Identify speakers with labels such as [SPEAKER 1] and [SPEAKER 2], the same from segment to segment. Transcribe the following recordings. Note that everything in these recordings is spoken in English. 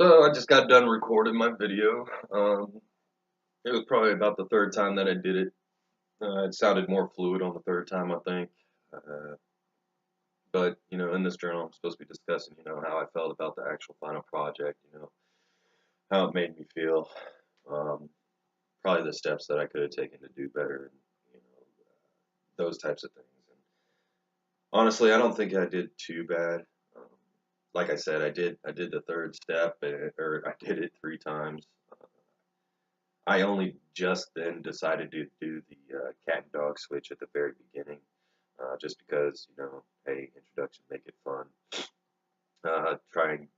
[SPEAKER 1] So I just got done recording my video. It was probably about the third time that I did it. It sounded more fluid on the third time, I think. But in this journal, I'm supposed to be discussing, how I felt about the actual final project. How it made me feel. Um, Probably the steps that I could have taken to do better, and those types of things. And honestly, I don't think I did too bad. Um, like I said, I did the third step, or I did it three times. I only just then decided to do the cat and dog switch at the very beginning, just because, hey, introduction, make it fun. Try and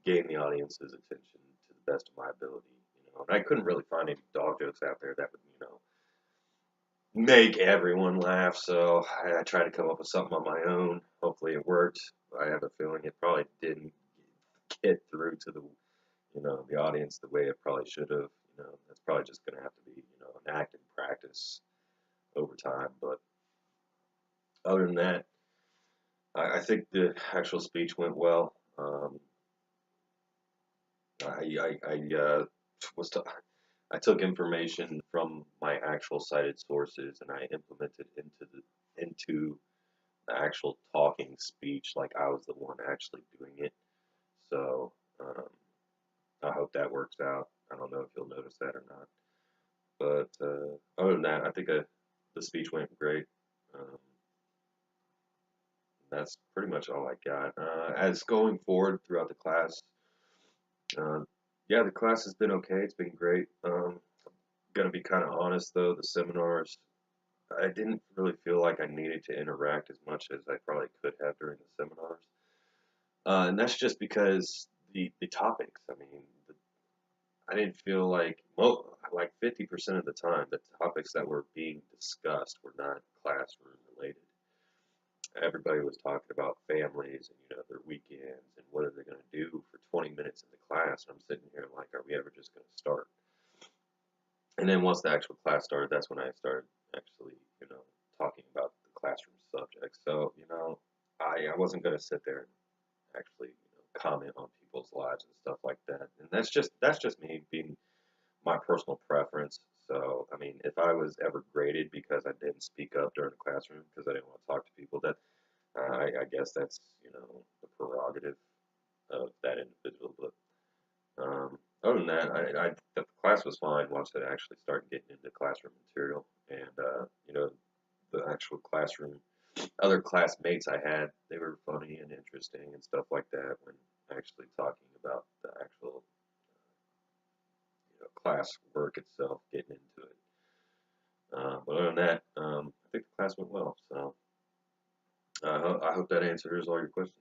[SPEAKER 1] gain the audience's attention to the best of my ability. And I couldn't really find any dog jokes out there that would, make everyone laugh. So I tried to come up with something on my own. Hopefully it worked. I have a feeling it probably didn't get through to the audience the way it probably should have. That's probably just going to have to be, an act in practice over time. But other than that, I think the actual speech went well. I was t- I took information from my actual cited sources and I implemented into the actual talking speech like I was the one actually doing it. So I hope that works out. I don't know if you'll notice that or not. But other than that, I think the speech went great. Um, that's pretty much all I got. As going forward throughout the class, uh, yeah, the class has been okay. It's been great. Gonna be kind of honest though, the seminars, I didn't really feel like I needed to interact as much as I probably could have during the seminars. And that's just because the topics. I mean, I didn't feel like 50% of the time the topics that were being discussed were not classroom related. Everybody was talking about families and their weekends and what are they going to do for 20 minutes in the class. And I'm sitting here like, are we ever just going to start? And then once the actual class started, that's when I started actually talking about the classroom subject. So I wasn't going to sit there and actually comment on people's lives and stuff like that. And that's just me being my personal preference. So I mean, if I was ever graded because I didn't speak up during the classroom because I didn't want to talk to people, that I guess that's the prerogative of that individual. But other than that, the class was fine once I actually started getting into classroom material, and the actual classroom, other classmates I had, they were funny and interesting and stuff like that when actually talking about the actual class work itself, getting into it. But other than that, I think the class went well. So I hope that answers all your questions.